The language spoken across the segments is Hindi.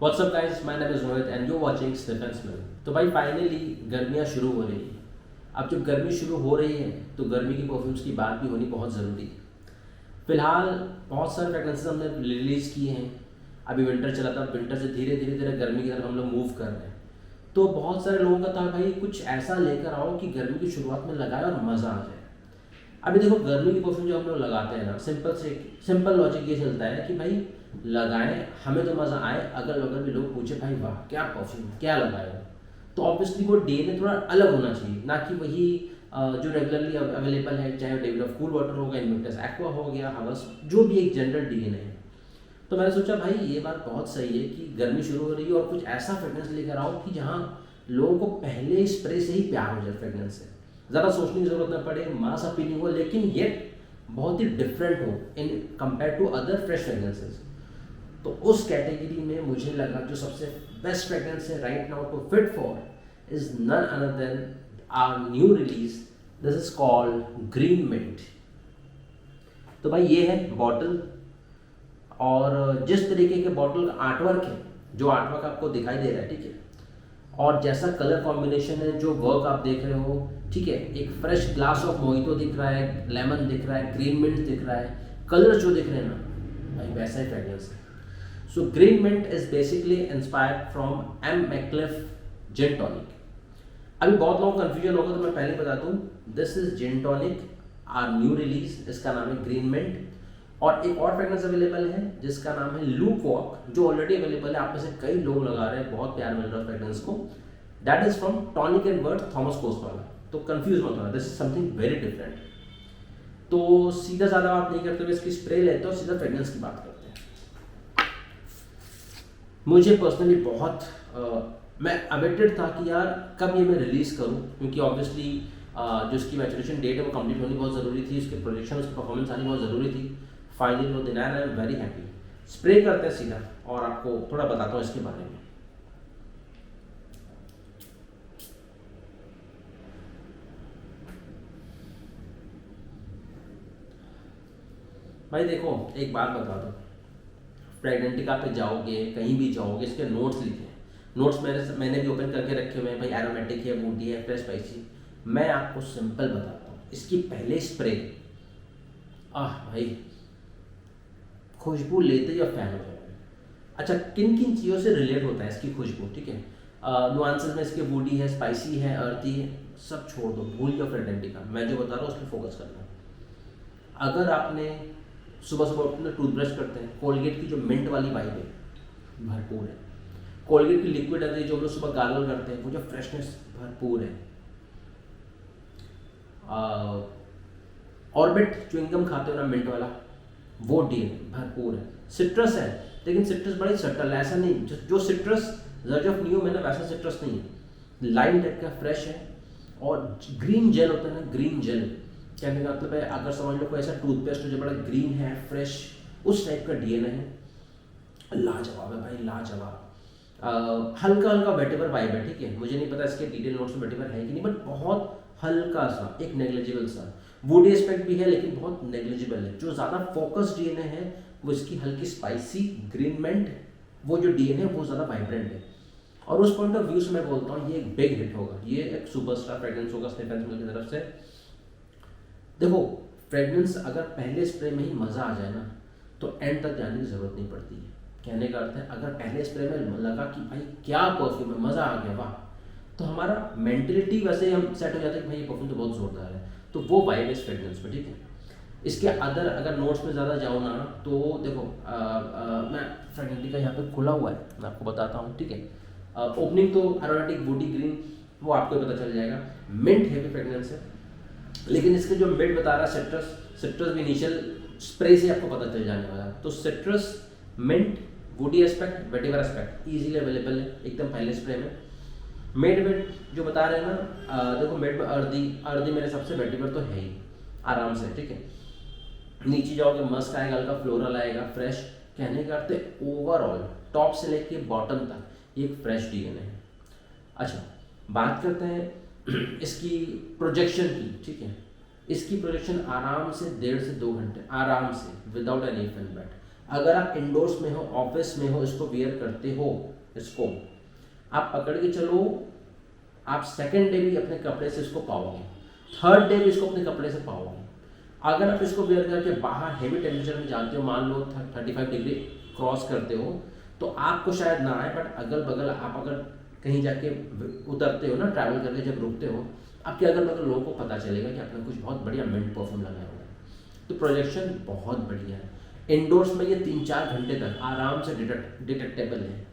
What's up guys, my name is Rohit and you watching sniffence mill. तो भाई फाइनली गर्मियाँ शुरू हो रही हैं। अब जब गर्मी शुरू हो रही है तो गर्मी की परफ्यूम्स की बात भी होनी बहुत ज़रूरी है। फिलहाल बहुत सारे फ्रेगरेंसेस हमने रिलीज़ किए हैं। अभी विंटर चला था, विंटर से धीरे धीरे धीरे गर्मी की तरफ हम लोग मूव कर रहे हैं। तो बहुत सारे लोगों का था भाई कुछ ऐसा लेकर आओ कि गर्मी की शुरुआत में लगाए और मज़ा आ जाए। अभी देखो गर्मी की परफ्यूम जो हम लोग लगाते हैं ना, सिंपल लॉजिक ये चलता है कि भाई लगाएं, हमें तो मज़ा आए, अगल बगल भी लोग पूछे भाई वाह क्या परफ्यूम क्या लगाए हो। तो ऑब्वियसली वो डीएनए थोड़ा अलग होना चाहिए, ना कि वही जो रेगुलरली अवेलेबल है, चाहे डेविड ऑफ कूल वाटर होगा, इन्विक्टस एक्वा हो गया, हवस, जो भी एक जनरल डीएनए है। तो मैंने सोचा भाई ये बात बहुत सही है कि गर्मी शुरू हो रही है और कुछ ऐसा फ्रेगनेंस लेकर आओ कि जहाँ लोगों को पहले स्प्रे से ही प्यार हो जाए फ्रेगनेंस से, ज़्यादा सोचने की जरूरत ना पड़े, मास अपीलिंग हो, लेकिन ये बहुत ही डिफरेंट हो in compare to other fresh fragrances. तो उस कैटेगरी में मुझे लगा जो सबसे बेस्ट फ्रेगनेंस है right now to fit for is none other than our new release, this is called green mint. तो भाई ये है बॉटल, और जिस तरीके के बॉटल का आर्टवर्क है, जो आर्टवर्क आपको दिखाई दे रहा है, ठीक है, और जैसा कलर कॉम्बिनेशन है, जो वर्क आप देख रहे हो, ठीक है, एक फ्रेश ग्लास ऑफ मोहितो दिख रहा है, लेमन दिख रहा है, ग्रीन मिंट दिख रहा है, कलर जो दिख रहे हैं ना भाई वैसा ही फ्रेगनेंस है। So green mint is basically inspired from M McLiff gin tonic. अभी बहुत लोगों को कंफ्यूजन होगा तो मैं पहले बता दूं, this is gin tonic, our new release, इसका नाम है ग्रीन मिंट। और एक और फ्रेगनेंस अवेलेबल है जिसका नाम है लूप वॉक, जो ऑलरेडी अवेलेबल है, आप में से कई लोग लगा रहे हैं, बहुत प्यार मिल रहा है फ्रेगनेंस को। That is from tonic and worth, Thomas coast वाला। तो कंफ्यूज मत होना, this is something very different. तो सीधा साधा बात नहीं करते हुए इसकी स्प्रे लेते हो, सीधा फ्रेगनेंस की बात करते हैं। मुझे पर्सनली बहुत मैं अवेटेड था कि यार कब ये मैं रिलीज़ करूं, क्योंकि ऑब्वियसली जो इसकी मैचुरेशन डेट है वो कंप्लीट होनी बहुत ज़रूरी थी, उसके प्रोजेक्शन, उसकी परफॉर्मेंस आनी बहुत ज़रूरी थी। फाइनली वो दिन आया, I am very happy. Spray करते हैं सीधा और आपको थोड़ा बताता हूँ इसके बारे में। भाई देखो एक बात बता दो, प्रेगनेंटिका पे जाओगे, कहीं भी जाओगे, इसके नोट्स लिखे हैं। नोट्स मैंने भी ओपन करके रखे हुए हैं भाई, एरोमेटिक है, वुडी है, फ्रेश स्पाइसी। मैं आपको सिंपल बताता हूँ, इसकी पहले स्प्रे, आह भाई खुशबू लेते ही फैन हो जाएगा। अच्छा, किन किन चीज़ों से रिलेट होता है इसकी खुशबू, ठीक है, नुआंसेस में इसके वुडी है, स्पाइसी है, अर्थी है, सब छोड़ दो, भूल जाओ फ्रेगनेंटिका। मैं जो बता रहा हूँ उस पर फोकस करना। अगर आपने सुबह सुबह अपने टूथब्रश करते हैं, कोलगेट की जो मिंट वाली वाइब है भरपूर है, कोलगेट की लिक्विड है जो हम लोग सुबह गार्गल करते हैं, वो जो फ्रेशनेस भरपूर है। ऑर्बिट च्युइंगम खाते हो ना मिंट वाला, वो डीएनए भरपूर है। सिट्रस है, लेकिन सिट्रस बड़ी सटल है, ऐसा नहीं जो सिट्रस जर्ज ऑफ नियो में ना वैसा सिट्रस नहीं है, लाइम टाइप का फ्रेश है। और ग्रीन जेल होता है ना, ग्रीन जेल कहने का मतलब है, अगर समझ लो कोई ऐसा टूथपेस्ट हो जो बड़ा ग्रीन है, फ्रेश, उस टाइप का डीएनए है। लाजवाब है भाई, लाजवाब। हल्का हल्का वेटिवर वाइब है, ठीक है, मुझे नहीं पता इसके डिटेल नोट्स में वेटिवर है कि नहीं, बट बहुत हल्का सा, एक नेग्लिजिबल सा वुडी एस्पेक्ट भी है, लेकिन बहुत नेग्लिजिबल है। जो ज़्यादा फोकस डीएनए है वो इसकी हल्की स्पाइसी ग्रीन मिंट, वो जो डीएनए है वो ज़्यादा वाइब्रेंट है। और उस पॉइंट ऑफ व्यू से मैं बोलता हूँ ये एक बिग हिट होगा, ये एक सुपरस्टार फ्रेगनेंस होगा स्निफेंस मिल की तरफ से। देखो फ्रेगनेंस अगर पहले स्प्रे में ही मज़ा आ जाए ना तो एंड तक जाने की ज़रूरत नहीं पड़ती है। कहने का अर्थ है अगर पहले स्प्रे में लगा कि भाई क्या परफ्यूम है, मज़ा आ गया, वाह, तो हमारा मेंटलिटी वैसे हम सेट हो जाता है कि भाई ये परफ्यूम तो बहुत ज़ोरदार है। तो वो वाइब इस फ्रेगनेंस में, ठीक है। इसके अगर नोट्स में ज़्यादा जाओ ना तो देखो मैं फ्रेगनेंटिका यहाँ पे खुला हुआ है, मैं आपको बताता हूँ, ठीक है। ओपनिंग तो एरोमेटिक वुडी ग्रीन, वो आपको पता चल जाएगा। मिंट हैवी फ्रेगनेंस है, लेकिन इसके जो मिड बता रहा है सिट्रस भी इनिशियल स्प्रे से आपको पता चल जाने वाला है। तो citrus, mint, woody aspect, vetiver aspect easily available है एकदम पहले स्प्रे में। मिड जो बता रहे हैं ना, देखो मिड में अर्दी मेरे सबसे वेटिवर तो है ही आराम से, ठीक है। नीचे जाओगे मस्क आएगा, हल्का फ्लोरल आएगा, फ्रेश। कहने का अर्थ है ओवरऑल टॉप से लेके बॉटम तक ये एक फ्रेश डीएनए है। अच्छा, बात करते हैं इसकी प्रोजेक्शन की, ठीक है। इसकी प्रोजेक्शन आराम से 1.5 से 2 घंटे आराम से, without any if and but. अगर आप इंडोर्स में हो, ऑफिस में हो, इसको वियर करते हो, इसको आप पकड़ के चलो, आप सेकेंड डे भी अपने कपड़े से इसको पाओगे, थर्ड डे भी इसको अपने कपड़े से पाओगे। अगर आप इसको वेयर करके बाहर हेवी टेम्परेचर में जाते हो, मान लो 35 डिग्री क्रॉस करते हो, तो आपको शायद ना आए, बट अगल बगल आप अगर कहीं जाके उतरते हो ना, ट्रैवल करके जब रुकते हो, आपके अगल बगल लोगों को पता चलेगा कि आपने कुछ बहुत बढ़िया मिंट परफ्यूम लगाया हुआ है। तो प्रोजेक्शन बहुत बढ़िया है। इंडोर्स में ये 3-4 घंटे तक आराम से डिटेक्टेबल है।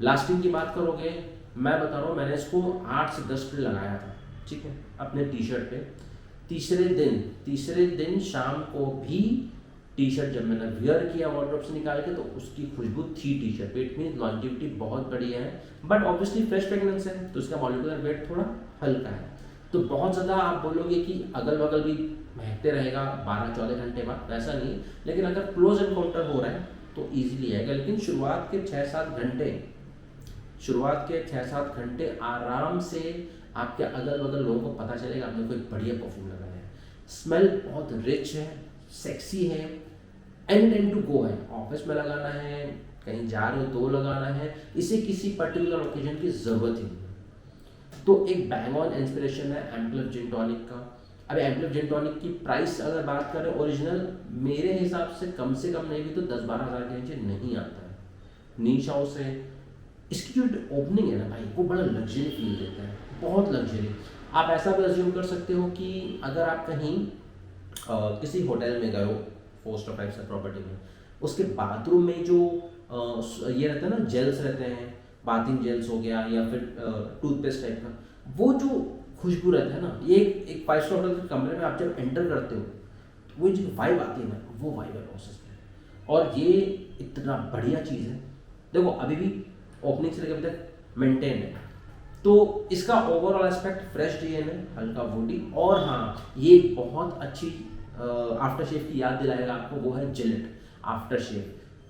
लास्टिंग की बात करोगे, मैं बता रहा हूँ, मैंने इसको 8 से 10 मिनट लगाया था, ठीक है, अपने टी शर्ट पे। तीसरे दिन शाम को भी टी शर्ट जब मैंने वियर किया वार्डरोब से निकाल के, तो उसकी खुशबू थी टी शर्ट पे। इट मीन लॉन्जिविटी बहुत बढ़िया है, बट ऑब्वियसली फ्रेश फ्रेगनेंस है, तो उसका मॉलिक्यूलर वेट थोड़ा हल्का है। तो बहुत ज़्यादा आप बोलोगे कि अगल बगल भी महकते रहेगा 12-14 घंटे बाद, वैसा नहीं। लेकिन अगर क्लोज एनकाउंटर हो रहा है तो ईजिली आएगा। लेकिन शुरुआत के 6-7 घंटे आराम से आपके अगल बगल लोगों को पता चलेगा आपने कोई बढ़िया परफ्यूम लगाया है। स्मेल बहुत रिच है, सेक्सी है, एनी टाइम टू गो है। ऑफिस में लगाना है, कहीं जा रहे हो तो लगाना है, इसे किसी पर्टिकुलर ओकेजन की ज़रूरत ही नहीं है। तो एक बैंग ऑन इंस्पिरेशन है एम्पलफ जिन टॉनिक का। अब एम्पलफ जिन टॉनिक की प्राइस अगर बात करें ओरिजिनल, मेरे हिसाब से कम नहीं भी तो 10-12 हज़ार के नीचे नहीं आता है। नीश हाउस है, इसकी जो ओपनिंग है ना भाई, वो बड़ा लग्जरी फील देता है, बहुत लग्जरी। आप ऐसा भी अज्यूम कर सकते हो कि अगर आप कहीं किसी होटल में गए हो 4 स्टार 5 स्टार प्रॉपर्टी में, उसके बाथरूम में जो ये रहता है ना, जेल्स रहते हैं, बाथिंग जेल्स हो गया या फिर टूथपेस्ट टाइप का, वो जो खुशबू रहता है ना, ये एक 5 स्टार होटल के कमरे में आप जब एंटर करते हो तो वो जो वाइब आती है ना, वो वाइब है प्रोसेस में। और ये इतना बढ़िया चीज़ है। देखो अभी भी ओपनिंग से लेकर अभी तक मेंटेन है, तो इसका ओवरऑल एस्पेक्ट फ्रेश डीएनए, हल्का वुडी, और हाँ ये बहुत अच्छी आफ्टर शेव की याद दिलाएगा आपको, वो है जिलेट आफ्टर शेव।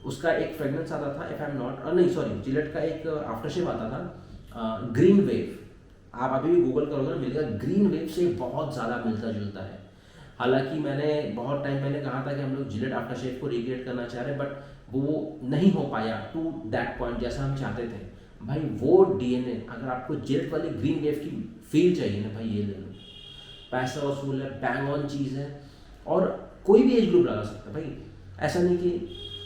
उसका एक फ्रेगनेंस आता था, इफ आई एम नॉट, नहीं सॉरी, जिलेट का एक आफ्टर शेव आता था ग्रीन वेव। आप अभी भी गूगल करोगे ना, मिलेगा। ग्रीन वेव से बहुत ज़्यादा मिलता जुलता है। हालांकि मैंने बहुत टाइम पहले कहा था कि हम लोग जिलेट आफ्टर शेव को रिक्रिएट करना चाह रहे हैं, बट वो नहीं हो पाया टू दैट पॉइंट जैसा हम चाहते थे। भाई वो डीएनए, अगर आपको जिलेट वाली ग्रीन वेव की फील चाहिए ना भाई, ये ले लो, पैसा वसूल है, बैंग ऑन चीज़ है, और कोई भी एज ग्रुप लगा सकता है भाई। ऐसा नहीं कि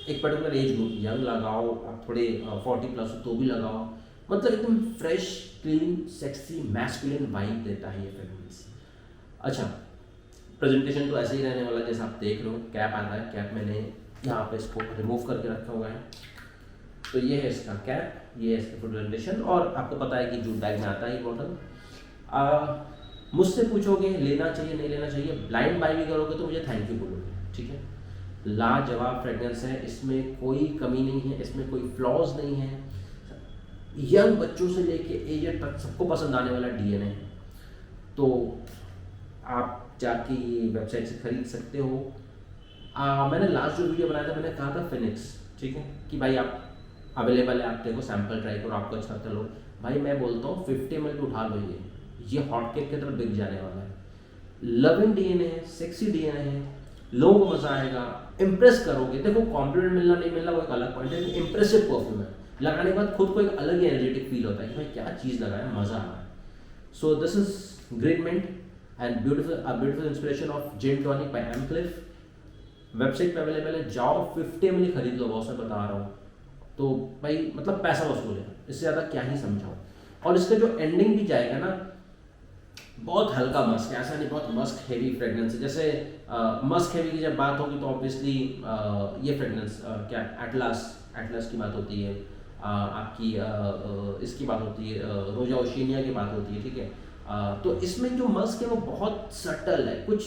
एक पर्टिकुलर एज ग्रुप, यंग लगाओ, आप थोड़े 40 प्लस हो तो भी लगाओ, मतलब एकदम fresh, clean, sexy, masculine vibe देता है ये फ्रेगरेंस। अच्छा, प्रेजेंटेशन तो ऐसे ही रहने वाला जैसा आप देख रहे हो। कैप आता है, कैप मैंने यहाँ पे इसको रिमूव करके रखा हुआ है, तो ये है इसका कैप, ये है इसका प्रेजेंटेशन। और आपको पता है कि जूट बैग में आता है ये बॉटल। मुझसे पूछोगे लेना चाहिए नहीं लेना चाहिए, ब्लाइंड बाय भी करोगे तो मुझे थैंक यू बोलोगे, ठीक है। लाजवाब फ्रेगरेंस है, इसमें कोई कमी नहीं है, इसमें कोई फ्लॉज नहीं है। यंग बच्चों से लेके एजेड तक सबको पसंद आने वाला डीएनए है। तो आप जाके ये वेबसाइट से खरीद सकते हो। मैंने लास्ट जो वीडियो बनाया था, मैंने कहा था फिनिक्स, ठीक है, कि भाई आप अवेलेबल है, आप देखो, सैंपल ट्राई करो, आपको अच्छा लगता लो। भाई मैं बोलता हूँ 50 ml उठा लो, ये हॉट केक की तरफ बिक जाने वाला है। लविंग डीएनए है, सेक्सी डीएनए है, लोगों को मजा आएगा, इम्प्रेस करोगे। देखो कॉम्प्लीमेंट मिलना नहीं मिलना वो एक अलग पॉइंट है, इंप्रेसिव परफ्यूम है, लगाने के बाद खुद को एक अलग ही एनर्जेटिक फील होता है कि भाई क्या चीज़ लगाया, मज़ा आ रहा है। So this is great mint and beautiful inspiration of gin tonic by Amplif. Website पे अवेलेबल है, जाओ 50 ml खरीद लो, बहुत मैं बता रहा हूँ। तो भाई मतलब पैसा वसूल है, इससे ज़्यादा क्या ही समझाऊँ। और इसका जो एंडिंग भी जाएगा ना, बहुत हल्का मस्क, ऐसा नहीं बहुत मस्क हेवी फ्रेगनेंस है। जैसे मस्क हेवी की जब बात होगी तो ऑब्वियसली ये फ्रेगनेंस क्या एटलास की बात होती है, आपकी इसकी बात होती है, रोजा ओशिनिया की बात होती है, ठीक है। तो इसमें जो मस्क है वो बहुत सटल है, कुछ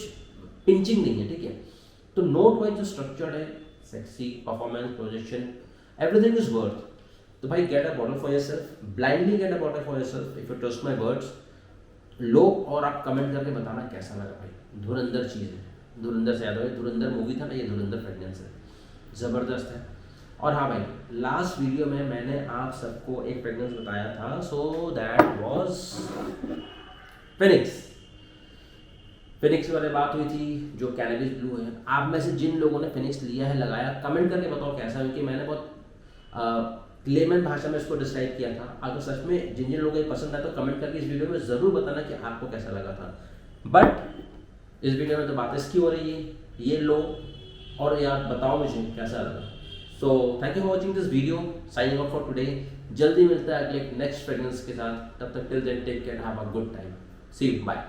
पिंचिंग नहीं है, ठीक है। तो नोट वाइज जो स्ट्रक्चर्ड है, sexy, performance, projection, everything is worth. तो भाई get a bottle for yourself, blindly get a bottle for yourself if you trust my words. लो और आप कमेंट करके बताना कैसा लगा भाई। धुरंधर चीज़ है, धुरंधर से याद हो, धुरंधर मूवी था ना, ये धुरंधर फ्रेगनेंस है, ज़बरदस्त है। और हाँ भाई, लास्ट वीडियो में मैंने आप सबको एक फ्रेगनेंस बताया था, so that was Phoenix. Phoenix वाले बात हुई थी जो कैनबिस ब्लू है। आप में से जिन लोगों ने फिनिक्स लिया है, लगाया, कमेंट करके बताओ कैसा है, क्योंकि मैंने बहुत लेमन भाषा में इसको डिस्क्राइब किया था। अगर सच में जिन जिन लोगों को ये पसंद आया तो कमेंट करके इस वीडियो में ज़रूर बताना कि आपको कैसा लगा था। बट इस वीडियो में तो बात इसकी हो रही है, ये लो और यार बताओ मुझे कैसा लगा। So thank you for watching this video, signing off for today. जल्दी मिलता है अगले नेक्स्ट फ्रेगरेंस के साथ, तब तक till then take care, have a good time, see you, bye.